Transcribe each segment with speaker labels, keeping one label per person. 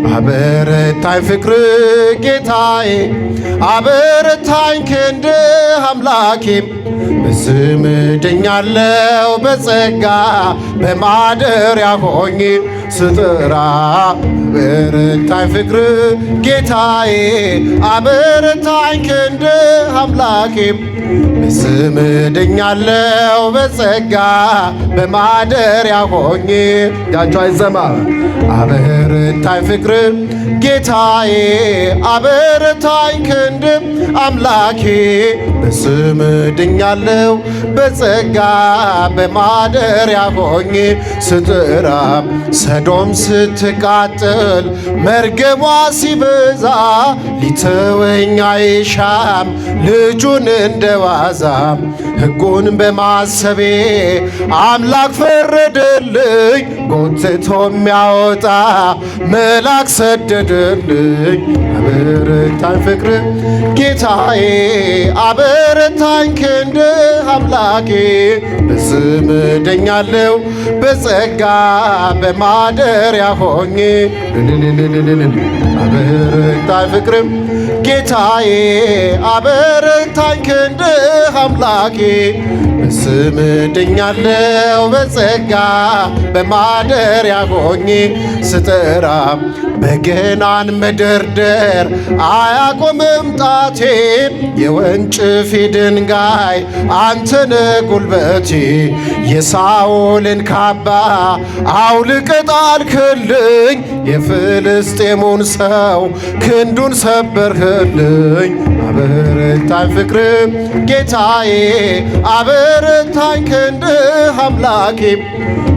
Speaker 1: አበረታኝ ፍቅር ጌታዬ አበረታኝ ክንድ አምላኬ በስም ድኛለው በጸጋ በማደሪያ ሆኜ ስጥራ አበረታኝ ፍቅር ጌታዬ አበረታኝ ክንድ አምላኬ በስም ድኛለው በጸጋ በማደሪያ ሆኜ እጃችሁ አይዘማ አበረታኝ ፍቅር ጌታዬ አበረታኝ ክንድ አምላኬ በስም ድኛለው በጸጋ በማደሪያ ሆኜ ስጥራ ሰዶም ስትቃጥል መርገሟ ሲበዛ ሊተወኝ አይሻም ልጁን እንደዋዛ ሕጉን በማሰቤ አምላክ ፈረደልኝ ጎትቶ የሚያወጣ መልአክ ሰደደልኝ አበረታኝ ፍቅር ጌታዬ አበረታኝ ክንድ አምላኬ በስም ድኛለው በጸጋ በማደሪያ ሆኜ አበረታኝ ፍቅር ጌታዬ አበረታኝ ክንድ አምላኬ በስም ድኛለው በጸጋ በማደሪያ ሆኜ ስጥራ በገናን መደርደር አያቆምም ጣቴ የወንጭፌ ድንጋይ አንተነ ጉልበቴ የሳኦልን ካባ አውልቀ ጣልክልኝ የፍልስጤሙን ሰው ክንዱን ሰበርህልኝ አበረታኝ ፍቅር ጌታዬ አበረታኝ ክንድ አምላኬ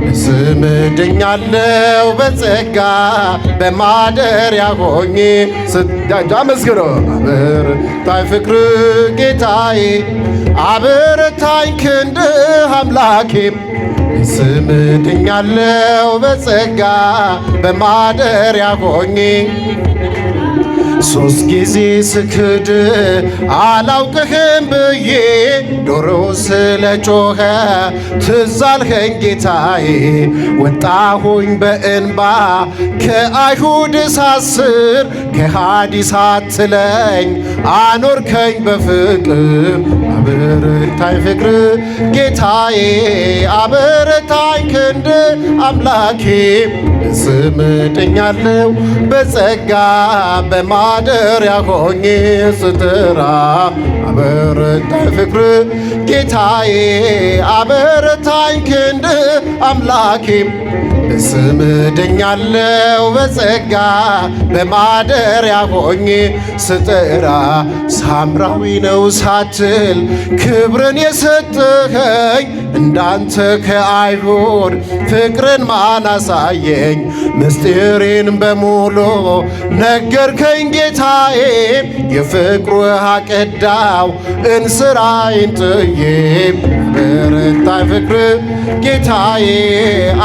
Speaker 1: በስም ድኛለው በጸጋ በማደሪያ ሆኜ አመስግኖ አበረታኝ ፍቅር ጌታዬ አበረታኝ ክንድ አምላኬ በስም ድኛለው በጸጋ በማደሪያ ሆኜ ሶስት ጊዜ ስክድ አላውቅህም ብዬ ዶሮ ስለ ጮኸ ትዝ አልኸኝ ጌታዬ ወጣሁኝ በእንባ ከአይሁድ ሳስር ከሃዲ ሳትለኝ አኖርከኝ በፍቅር አበረታኝ ፍቅር ጌታዬ አበረታኝ ክንድ አምላኬ በስም ድኛለው በጸጋ በማደሪያ ሆኜ ስጥራ አበረታኝ ፍቅር ጌታዬ አበረታኝ ክንድ አምላኬ በስም ድኛለው በጸጋ በማደሪያ ሆኜ ስጥራ ሳምራዊ ነው ሳትል ክብርን የሰጠኸኝ እንዳንተ ከአይሁድ ፍቅርን ማን አሳየኝ ምስጢሬን በሙሉ ነገርከኝ ጌታዬ የፍቅሩ ውሃ ቀዳው እንስራዬን ጥዬ አበረታኝ ፍቅር ጌታዬ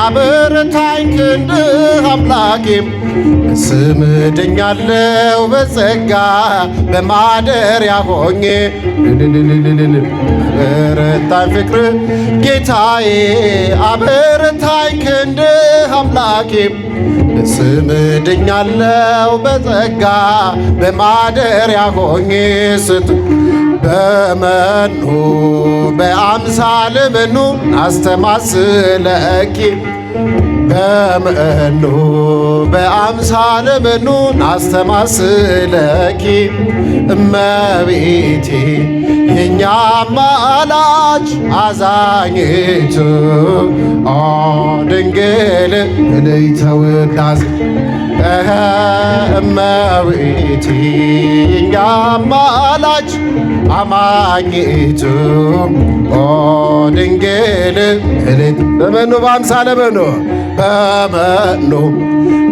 Speaker 1: አበረታኝ ክንድ አምላኬ በስም ድኛለው በጸጋ በማደሪያ ሆኜ አበረታኝ ፍቅር ጌታዬ አበረታኝ ክንድ አምላኬ በስም ድኛለው በጸጋ በማደሪያ ሆኜ በመኑ በአምሳለ መኑ አስተማስለኪ በመኑ በአምሳለ መኑ አስተማስለኪ እመቤቴ የኛ አማላጅ አዛኝቱ ድንግል እልይተ ውዳሴ እመቤቴ የኛ አማላጅ አማኝቱ ድንግል እልይተ በመኑ በአምሳለ መኑ በመኑ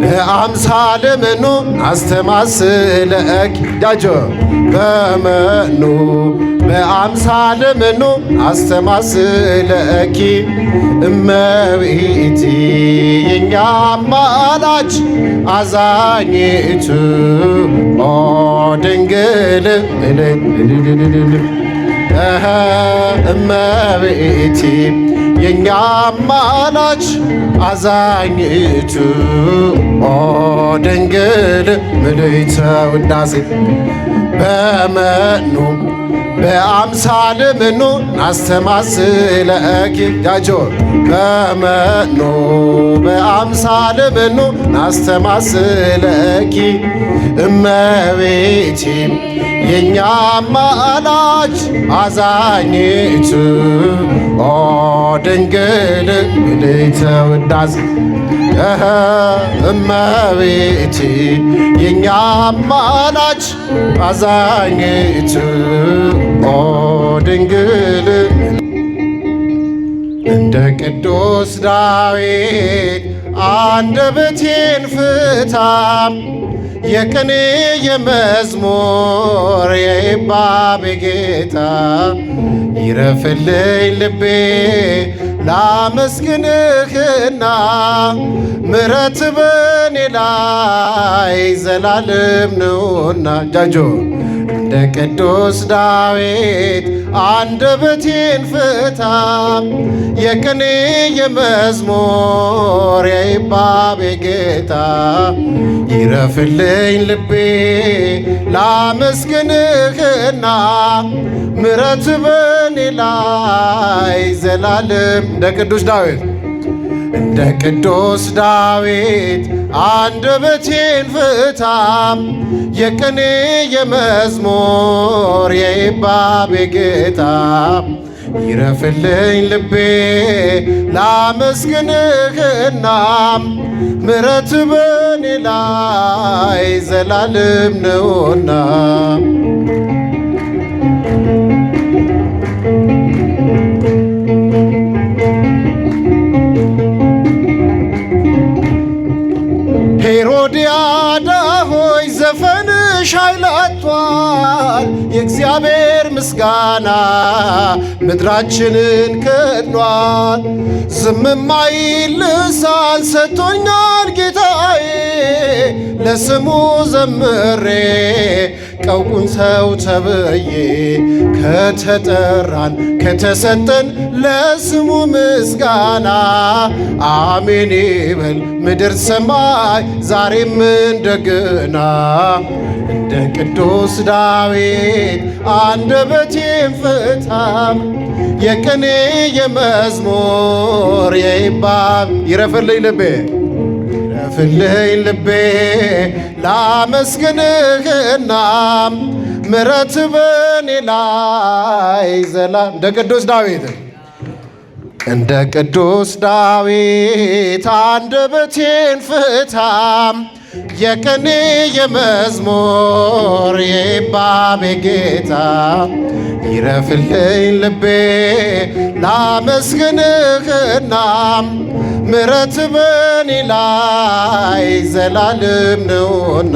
Speaker 1: በአምሳለ መኑ አስተማስለኪ ዳጆ በመኑ በአምሳለ መኑ አስተማስለኪ እመቤቴ የኛ አማላጅ አዛኝቱ ድንግል እመቤቴ የኛ አማላጅ አዛኝቱ ኦ ድንግል ምልዕተ ውዳሴ በመኑ በአምሳለ ምኑ ናስተማስለኪ ጃጆ በመኑ በአምሳለ ምኑ ናስተማስለኪ እመቤቴ የኛ አማላጅ አዛኝቱ ኦ ድንግል ምልዕተ ውዳሴ እመቤቴ የኛ አማላጅ አዛኝቱ ኦ ድንግል እንደ ቅዱስ ዳዊት አንደበቴን ፍታ የቅኔ የመዝሙር የይባቤ ጌታ ይረፍልኝ ልቤ ላመስግንህና ምሕረት በኔ ላይ ዘላለም ነውና ጃጆ እንደ ቅዱስ ዳዊት አንደበቴን ፍታ የቅኔ የመዝሙር የይባቤ ጌታ ይረፍልኝ ልቤ ላመስግንህና ምሕረት በኔ ላይ ዘላለም እንደ ቅዱስ ዳዊት እንደ ቅዱስ ዳዊት አንደበቴን ፍታ የቅኔ የመዝሙር የይባቤ ጌታ ይረፍልኝ ልቤ ላመስግንህና ምሕረት በኔ ላይ ዘላለም ነውና ሄሮድያዳ ሆይ ዘፈንሽ ኃይል አጥቷል የእግዚአብሔር ምስጋና ምድራችንን ከድኗል ዝም የማይል ልሳን ሰጥቶኛል ጌታዬ ለስሙ ዘምሬ ቀውቁን ሰው ተብዬ ከተጠራን ከተሰጠን ለስሙ ምስጋና አሜን ይበል ምድር ሰማይ ዛሬም እንደገና እንደ ቅዱስ ዳዊት አንደበቴን ፍታ የቅኔ የመዝሙር የይባብ ይረፍልኝ ልቤ ይረፍልኝ ልቤ ላመስግንህና ምሕረት በኔ ላይ ዘላለም እንደ ቅዱስ ዳዊት እንደ ቅዱስ ዳዊት አንደበቴን ፍታ የቅኔ የመዝሙር የይባቤ ጌታ ይረፍልኝ ልቤ ላመስግንህና ምሕረት በኔ ላይ ዘላለም ነውና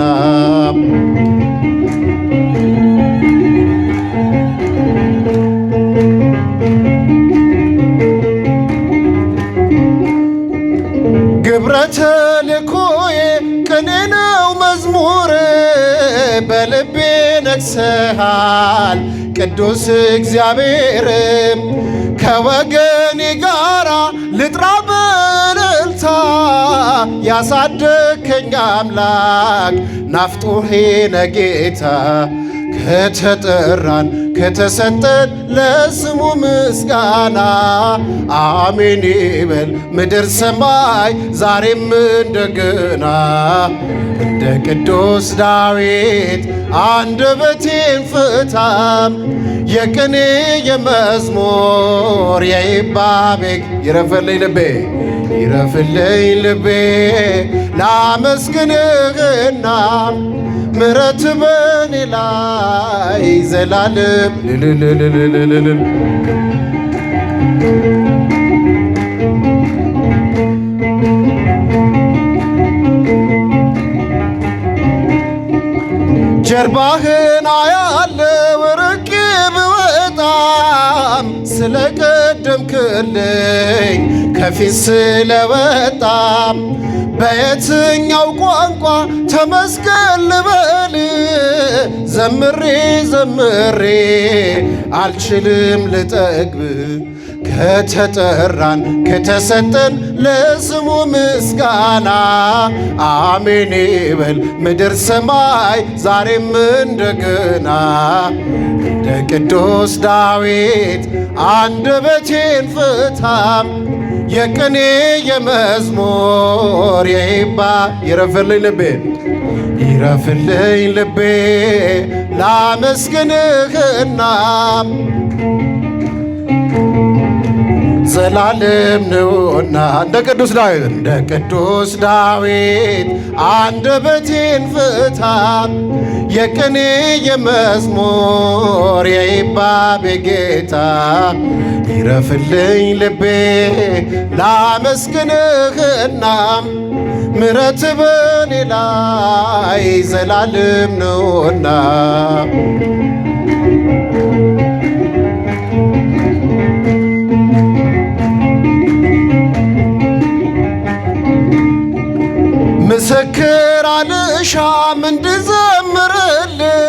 Speaker 1: ግብረ ተልእኮዬ ቅኔ ነው መዝሙር በልቤ ነግሰሃል ቅዱስ እግዚአብሔር ከወገኔ ጋራ ልጥራ በእልልታ ያሳደግከኝ አምላክ ናፍቆቴ ነህ ጌታ ከተጠራን ከተሰጠን ለስሙ ምስጋና አሜን ይበል ምድር ሰማይ ዛሬም እንደገና እንደ ቅዱስ ዳዊት አንደበቴን ፍታ የቅኔ የመዝሙር የይባቤ ይረፍልኝ ልቤ ይረፍልኝ ልቤ ላመስግንህና ምሕረት በኔ ላይ ዘላለም ጀርባህን አያለው ርቄ ብወጣም ስለቀደምክልኝ ከፊት ስለወጣም በየትኛው ቋንቋ ተመስገን ልበል ዘምሬ ዘምሬ አልችልም ልጠግብ ከተጠራን ከተሰጠን ለስሙ ምስጋና አሜን ይበል ምድር ሰማይ ዛሬም እንደገና። እንደ ቅዱስ ዳዊት አንደበቴን ፍታም የቅኔ የመዝሙር ይረፍልኝ ልቤ ይረፍልኝ ልቤ ላመስግንህና ዘላለም ነውና። እንደ ቅዱስ ዳዊት አንደበቴን ፍታ የቅኔ የመዝሙር የይባቤ ጌታ ይረፍልኝ ልቤ ላመስግንህና ምሕረት በኔ ላይ ዘላለም ነውና። ምስክር አልሻም እንድዘምርልህ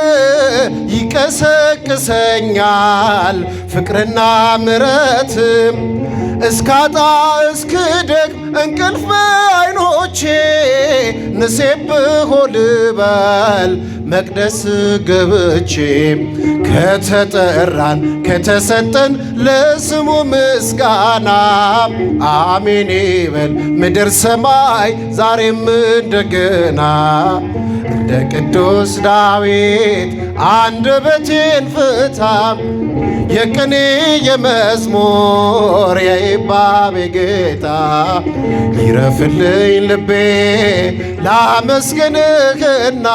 Speaker 1: ይቀሰቅሰኛል ፍቅርና ምሕረትም እስካጣ እስክደክም እንቅልፍ በዓይኖቼ ንሴብሖ ልበል መቅደስ ገብቼ ከተጠራን ከተሰጠን ለስሙ ምስጋና አሜን ይበል ምድር ሰማይ ዛሬም እንደገና። እንደ ቅዱስ ዳዊት አንደበቴን ፍታ የቅኔ የመዝሙር የይባቤ ጌታ ይረፍልኝ ልቤ ላመስግንህና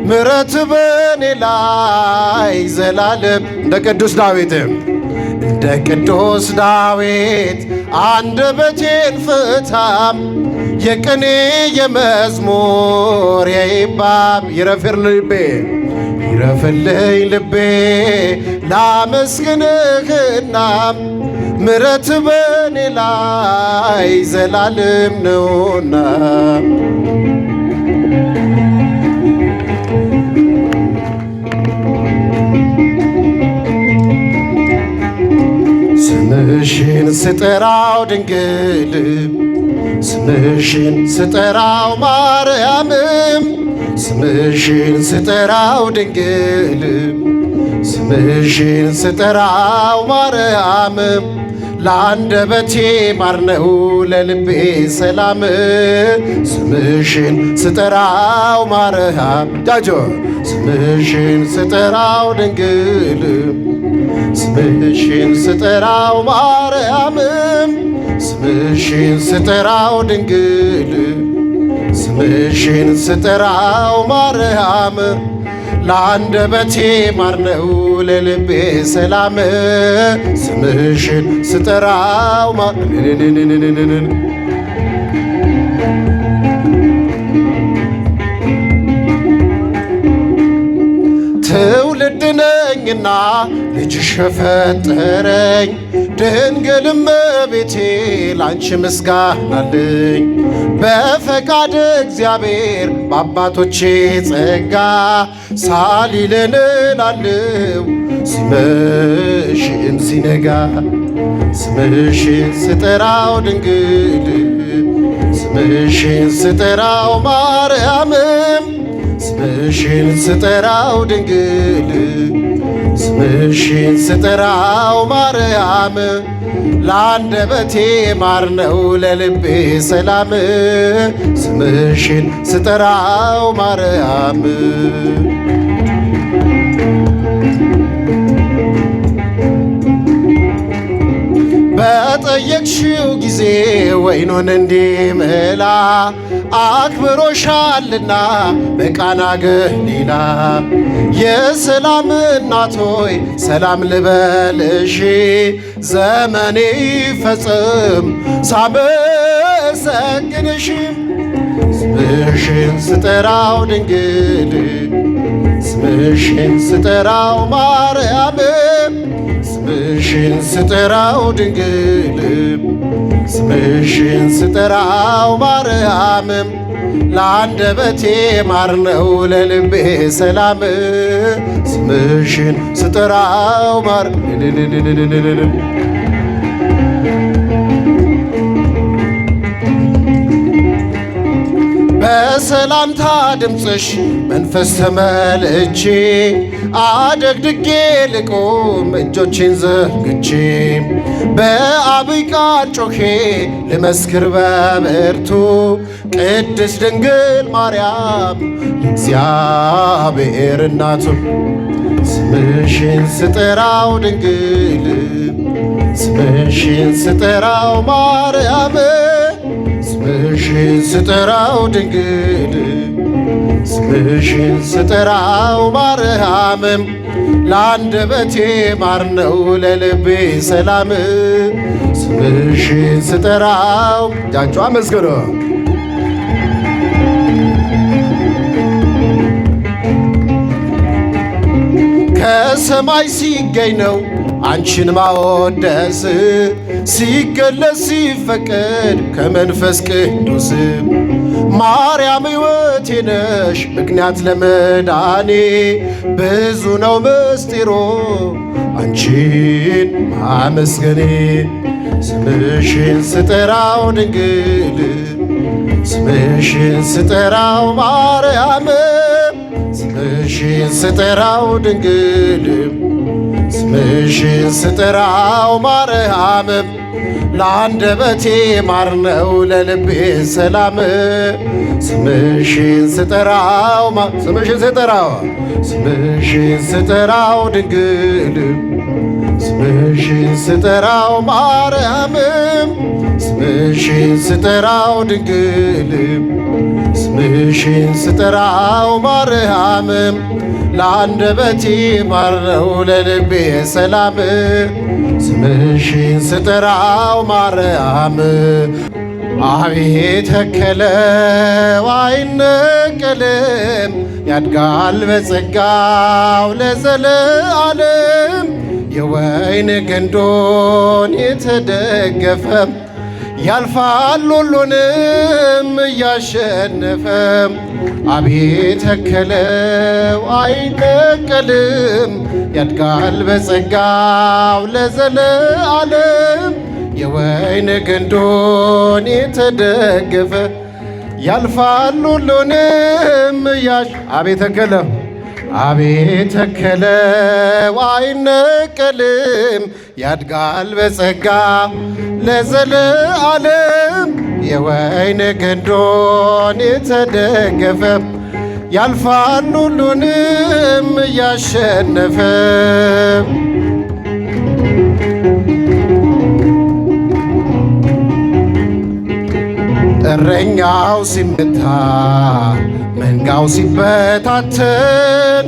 Speaker 1: ምሕረት በኔ ላይ ዘላለም። እንደ ቅዱስ ዳዊት አንደበቴን ፍታ የቅኔ የመዝሙር የይባብ ይረፍልኝ ልቤ ላመስግንህና ምሕረት በኔ ላይ ዘላለም ነውና። ስምሽን ስጠራው ድንግል ስምሽን ስጠራው ማርያምም ስምሽን ስጠራው ድንግል ስምሽን ስጠራው ማርያምም ለአንደበቴ ማር ነው ለልቤ ሰላም። ስምሽን ስጠራው ማርያም ዳጆ ስምሽን ስጠራው ድንግል ስምሽን ስጠራው ማርያምም ስምሽን ስጠራው ድንግል ስምሽን ስጠራው ማርያም ለአንደበቴ ማር ነው ለልቤ ሰላም። ስምሽን ስጠራው ትውልድ ነኝና ልጅሽ ፈጠረኝ ድንግልም እመቤቴ ላንቺ ምስጋና አለኝ። በፈቃድ እግዚአብሔር በአባቶቼ ጸጋ ሳሊልን እላለሁ ስምሽን ሲነጋ። ስምሽን ስጠራው ድንግል ስምሽን ስጠራው ማርያምም ስምሽን ስጠራው ድንግል ስምሽን ስጠራው ማርያም ለአንደበቴ ማር ነው ለልቤ ሰላም። ስምሽን ስጠራው ማርያም በጠየቅሽው ጊዜ ወይኑን እንዲመላ አክብሮሻልና በቃና ገሊላ። የሰላም እናት ሆይ ሰላም ልበልሽ ዘመኔ ይፈጽም ሳመሰግንሽ። ስምሽን ስጠራው ድንግል ስምሽን ስጠራው ማርያም ስምሽን ስጠራው ድንግል ስምሽን ስጠራው ማርያም ለአንደበቴ ማር ነው ለልቤ ሰላም። ስምሽን ስጠራው ማር በሰላምታ ድምፅሽ መንፈስ ተመልቼ አደግድጌ ልቆም እጆቼን ዘርግቼ በአብይ ቃል ጮኼ ልመስክር በብርቱ ቅድስት ድንግል ማርያም እግዚአብሔር እናቱ ስምሽን ስጠራው ድንግል ስምሽን ስጠራው ማርያም ስምሽን ስጠራው ድንግል ስምሽን ስጠራው ማርያም ለአንደበቴ ማር ነው ለልቤ ሰላም ስምሽን ስጠራው እጃችሁ አመስግኑ። ከሰማይ ሲገኝ ነው አንቺን ማወደስ ሲገለጽ ሲፈቀድ ከመንፈስ ቅዱስ ማርያም ሕይወቴ ነሽ ምክንያት ለመዳኔ ብዙ ነው ምስጢሮ አንቺን ማመስገኔ ስምሽን ስጠራው ድንግል ስምሽን ስጠራው ማርያም ስምሽን ስጠራው ድንግል ስምሽን ስጠራው ማርያም ለአንደበቴ ማር ነው ለልቤ ሰላም ስምሽን ስጠራው ስምሽን ስጠራው ስምሽን ስጠራው ድንግል ስምሽን ስጠራው ማርያም ስምሽን ስጠራው ድንግል ስምሽን ስጠራው ማርያም ለአንደበቴ ማር ነው ለልቤ ሰላም ስምሽን ስጠራው ማርያም አቤት ተከለው አይነቀልም ያድጋል በጸጋው ለዘለዓለም የወይን ግንዶን የተደገፈ ያልፋል ሁሉንም እያሸነፈ አቤት ተከለው አይነቀልም ያድጋል በጸጋው ለዘለዓለም የወይን ግንዶን የተደገፈ ያልፋል ሁሉንም አቤት ተከለው አቤት ተከለው አይነቀልም ያድጋል በጸጋ ለዘለዓለም የወይን ግንዶን የተደገፈ ያልፋል ሁሉንም እያሸነፈ እረኛው ሲመታ መንጋው ሲበታተን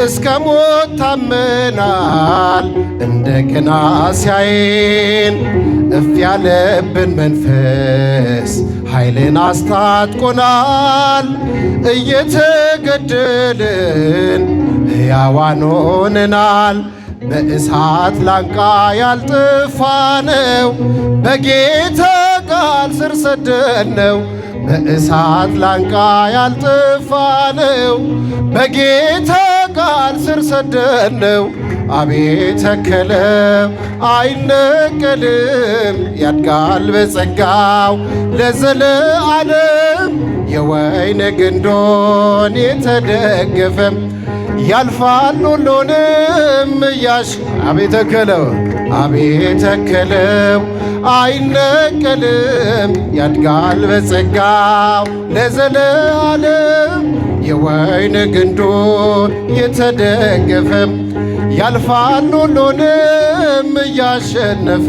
Speaker 1: እስከ ሞት ታመናል እንደገና ሲያየን እፍ ያለብን መንፈስ ኃይልን አስታጥቆናል እየተገደልን ሕያዋን ሆነናል በእሳት ላንቃ ያልጠፋነው በጌታ ቃል ስር ሰደድነው በእሳት ላንቃ ያልጠፋነው በጌታ ቃል ስር ሰደድነው አቤት ተከለው አይነቀልም ያድጋል በጸጋው ለዘለዓለም የወይን ግንዶን የተደገፈ ያልፋል ሁሉንም አቤት ተከለው አቤት ተከለው አይነቀልም ያድጋል በጸጋው ለዘለዓለም የወይን ግንዶን የተደገፈ ያልፋል ሁሉንም እያሸነፈ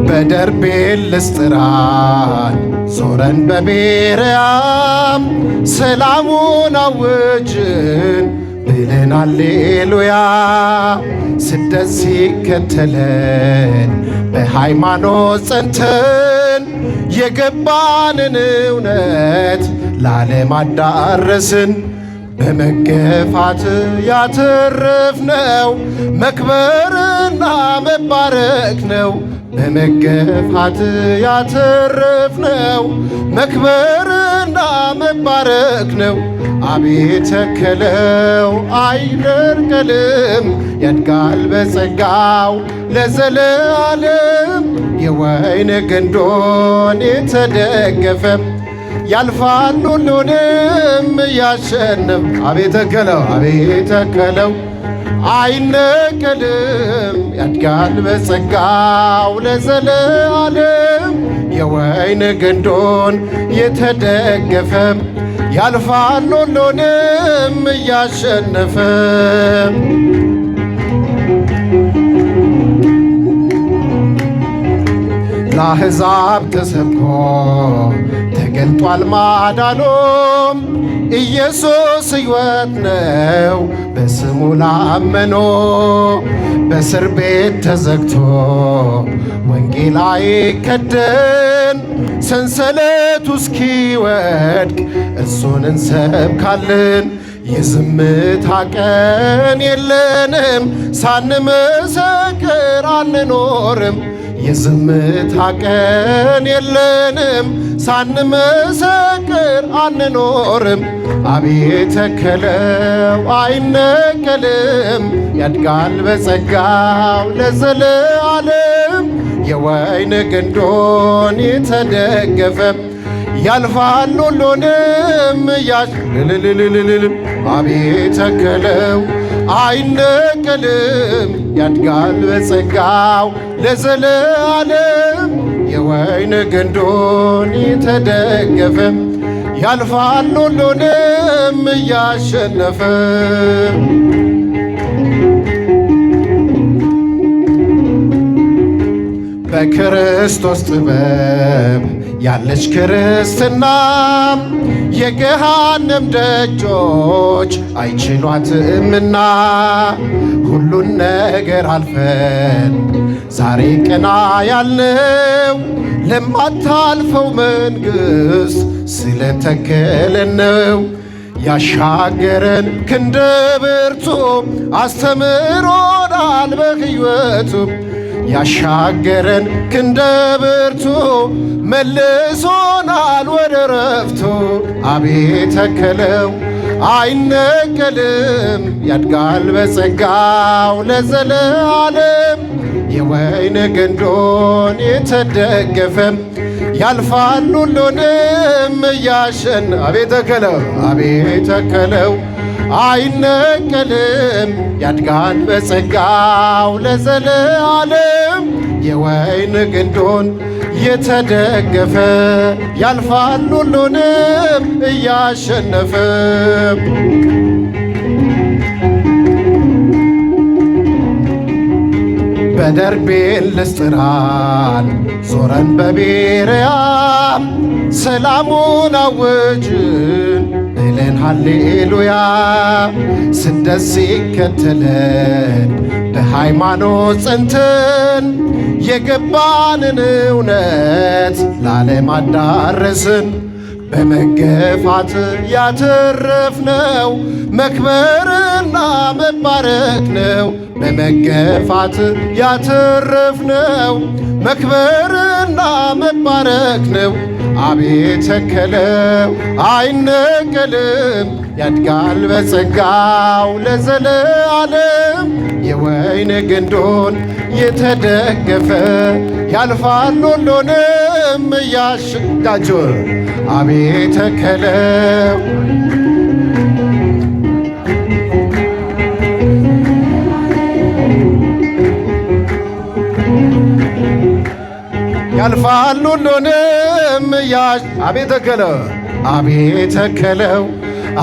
Speaker 1: በደርቤን ልስጥራን ዞረን በቤርያም ሰላሙን አወጅን ብለን አሌሉያ ስደት ሲከተለን በሃይማኖት ጸንተን የገባንን እውነት ለዓለም አዳረስን በመገፋት ያተረፍነው መክበርና መባረክ ነው በመገፋት ያተረፍነው መክበርና መባረክ ነው። አቤት ተከለው አይደርቅልም ያድጋል በጸጋው ለዘለዓለም የወይን ግንዶን የተደገፈ ያልፋል ሁሉንም ያሸነፍ አቤት ተከለው አይነቀልም ያድጋል በጸጋው ለዘለዓለም የወይን ግንዶን የተደገፈ ያልፋል ሁሉንም ያሸነፈ ለአሕዛብ ተሰብኮ ተገልጧል ማዳኑም ኢየሱስ ሕይወት ነው በስሙ ላመኖ በእስር ቤት ተዘግቶ ወንጌል አይከደን ሰንሰለቱ እስኪወድቅ እርሱን እንሰብካለን። የዝምታ ቀን የለንም ሳንመሰክር አንኖርም። የዝምታ ቀን የለንም ሳንመሰክር አንኖርም። አቤት ተከለው አይነቀልም ያድጋል በጸጋው ለዘለዓለም የወይን ግንዶን የተደገፈ ያልፋል ሁሉንም አቤት ተከለው አይነቀልም ያድጋል በጸጋው ለዘለዓለም የወይን ግንዶን የተደገፈ ያልፋል ሁሉንም እያሸነፈ በክርስቶስ ጥበብ ያለች ክርስትና የገሃነም ደጆች አይችሏትምና ሁሉን ነገር አልፈን ዛሬ ቀና ያልነው ለማታልፈው መንግሥት ስለተከለን ነው። ያሻገረን ክንደ ብርቱ አስተምሮናል በሕይወቱ ያሻገረን ክንደ ብርቱ መልሶናል ወደ ረፍቱ። አቤት ተከለው አይነቀልም ያድጋል በጸጋው ለዘለዓለም የወይን ግንዶን የተደገፈ ያልፋል ሁሉንም እያሸን አቤት ተከለው አይነቀልም ያድጋል በጸጋው ለዘለዓለም የወይን ግንዶን የተደገፈ ያልፋል ሁሉንም እያሸነፈ በደርቤን ልስጥራን ዞረን በቤርያም ሰላሙን አወጅን ብለን ሃሌሉያ። ስደት ሲከተለን በሃይማኖት ጸንተን የገባንን እውነት ለዓለም አዳረስን። በመገፋት ያተረፍነው መክበርና መባረክ ነው። በመገፋት ያተረፍነው መክበርና መባረክ ነው። አቤት ተከለው አይነቀልም ያድጋል በጸጋው ለዘለዓለም የወይን ግንዶን የተደገፈ ያልፋል ሁሉንም እያሸጋጆ አቤት ተከለው ያልፋል ሁሉንም አቤት ተከለው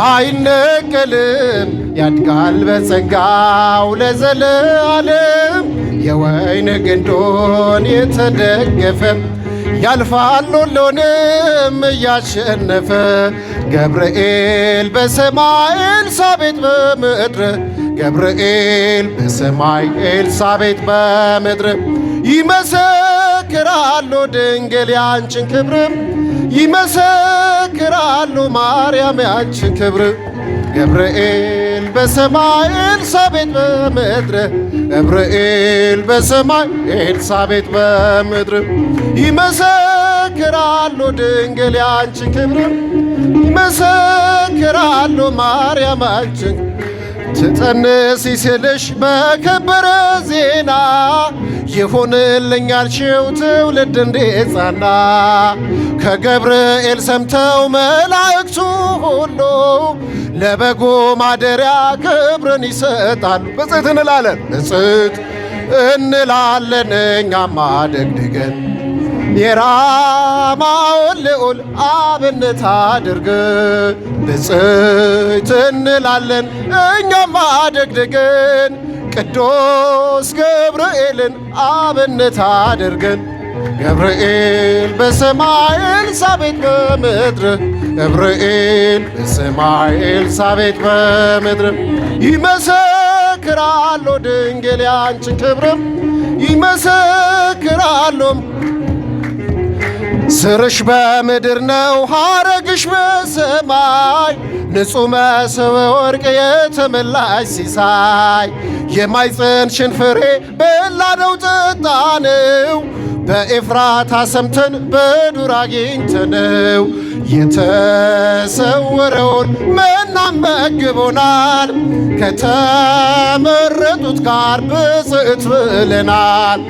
Speaker 1: አይነቀልም ያድጋል በጸጋው ለዘለዓለም የወይን ግንዶን የተደገፈ ያልፋል ሁሉንም እያሸነፈ ገብርኤል በሰማይ ኤልሳቤጥ በምድር ገብርኤል በሰማይ ኤልሳቤጥ በምድር ይመሰክራሉ ድንግል ያንቺን ክብር ይመሰክራሉ ማርያም ያንቺን ክብር ገብርኤል በሰማይ ኤልሳቤጥ በምድር ገብርኤል በሰማይ ኤልሳቤጥ በምድር ይመሰክራሉ ድንግል ያንቺን ክብር ይመሰክራሉ ማርያም አንቺን ትጸንሲ ሲልሽ በከበረ ዜና ይሁንልኝ ያልሽው ትውልድ እንዲጸና ከገብርኤል ሰምተው መላእክቱ ሁሉ ለበጉ ማደሪያ ክብርን ይሰጣሉ። ብፅዕት እንላለን ብፅዕት እንላለን እኛማ ደግድገን የራማውን ልዑል አብነት አድርገን ብፅዕት እንላለን እኛማ ደግድገን ቅዱስ ገብርኤልን አብነት አድርገን ገብርኤል በሰማይ ኤልሳቤጥ በምድር ገብርኤል በሰማይ ኤልሳቤጥ በምድር ይመሰክራሉ ድንግል ያንቺን ክብር ይመሰክራሉ ስርሽ በምድር ነው ሐረግሽ በሰማይ ንጹሕ መሶበ ወርቅ የተመላሽ ሲሳይ የማኅፀንሽን ፍሬ በላነው ጠጣነው በኤፍራታ ሰምተን በዱር አግኝተነው የተሰወረውን መና መግቦናል ከተመረጡት ጋር ብፅዕት ብለናል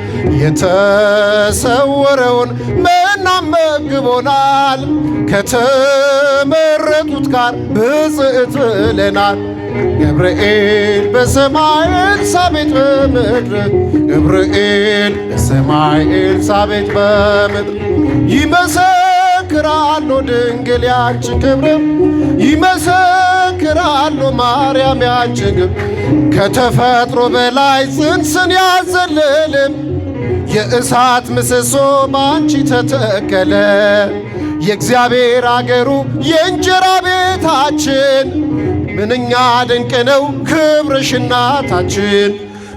Speaker 1: የተሰወረውን መና መግቦናል ከተመረጡት ጋር ብፅዕት ብለናል ገብርኤል በሰማይ ኤልሳቤጥ በምድር ገብርኤል በሰማይ ኤልሳቤጥ በምድር ይመሰክራሉ ድንግል ያንቺን ክብር ይመሰክራሉ ማርያም ያንቺን ክብር ከተፈጥሮ በላይ ጽንስን ያዘለልም የእሳት ምሰሶ ባንቺ ተተከለ የእግዚአብሔር አገሩ የእንጀራ ቤታችን ምንኛ ድንቅ ነው ክብርሽ እናታችን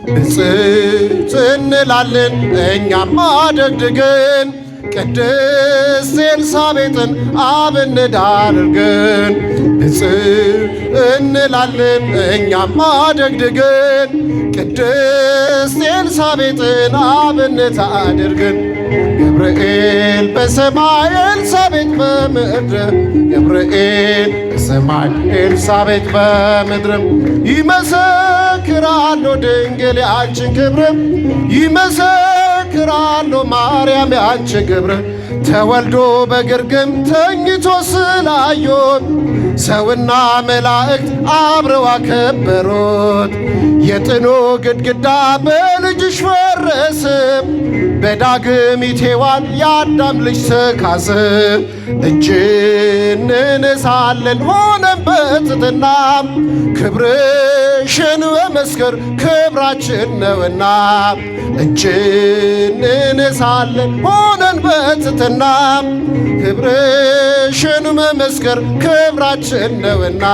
Speaker 1: ብፅዕት እንላለን እኛማ ደግድገን ቅድስት ኤልሳቤጥን አብነት አድርገን ብፅዕት እንላለን እኛማ ደግድገን ቅድስት ኤልሳቤጥን አብነት አድርገን ገብርኤል በሰማይ ኤልሳቤጥ በምድር ገብርኤል በሰማይ ኤልሳቤጥ በምድር ይመሰክራሉ ድንግል ያንቺን ክብር ይመሰክራሉ ማርያም ያንቺን ክብር ተወልዶ በግርግም ተኝቶ ስላዩት ሰውና መላእክት አብረው አከበሩት የጥኑ ግድግዳ በልጅሽ ፈረሰ በዳግሚት ሔዋን የአዳም ልጅ ተካስም እጅ እንነሳለን ሆነን በትሕትና ክብርሽን መመስከር ክብራችን ነውና እጅ እንነሳለን ሆነን በትሕትና ክብርሽን መመስከር ክብራችን ነውና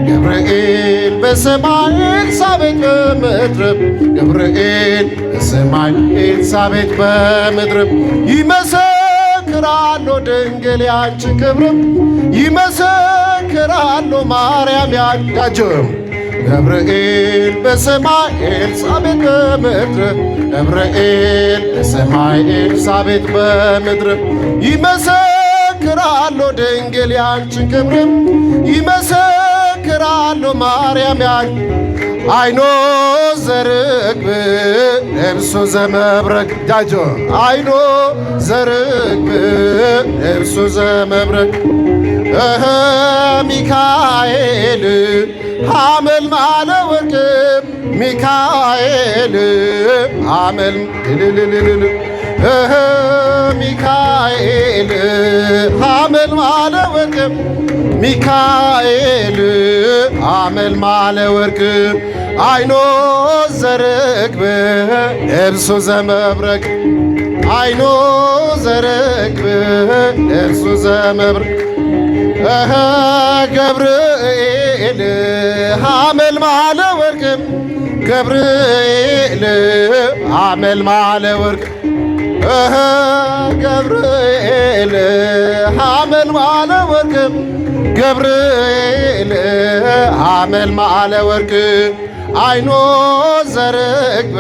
Speaker 1: ገብርኤል በሰማይ ኤልሳቤጥ በምድር ገብርኤል በሰማይ ኤልሳቤጥ በምድር ይመሰክራሉ ድንግል ያንቺን ክብር ይመሰክራሉ ማርያም ያንቺን ገብርኤል በሰማይ ኤልሳቤጥ በምድር ገብርኤል በሰማይ ኤልሳቤጥ በምድር ይመሰክራሉ ድንግል ያንቺን ክብር ይመሰክራሉ ማርያም አይኖ ዘርግብ ልብሱ ዘመብረቅ ጃጆ አይኖ ዘርግብ ልብሱ ዘመብረቅ ሚካኤል ሐመልማለ ወርቅ ሚካኤል ሐመል ሚካኤል ሐመልማለ ወርቅ ሚካኤል ሐመልማለ ወርቅ አይኖ ዘርግብ ልብሱ ዘመብረቅ አይኖ ዘርግብ ልብሱ ዘመብረቅ ገብርኤል ሐመልማለ ወርቅ ገብርኤል ሐመልማለ ወርቅ ገብርኤል ሐመልማለ ወርቅ ገብርኤል ሐመልማለ ወርቅ አይኖ ዘርግብ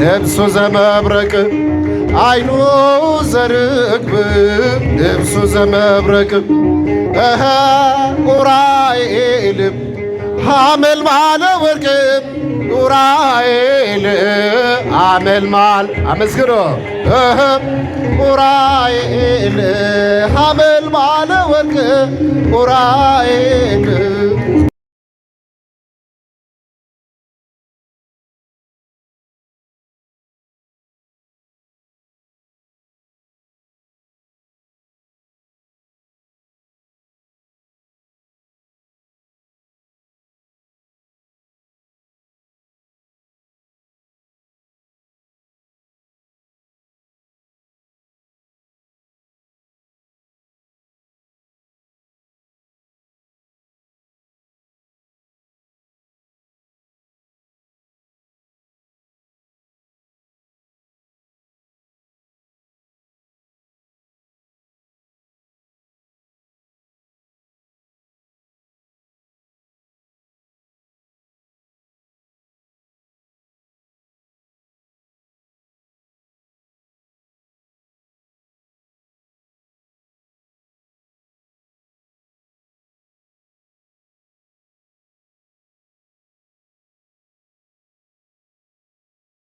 Speaker 1: ልብሱ ዘመብረቅ አይኖ ዘርግብ ልብሱ ዘመብረቅ ኡራኤል ሐመልማለ ወርቅ ኡራኤል ሐመልማል አመስግኖ ኡራኤል ሐመልማለ ወርቅ ኡራኤል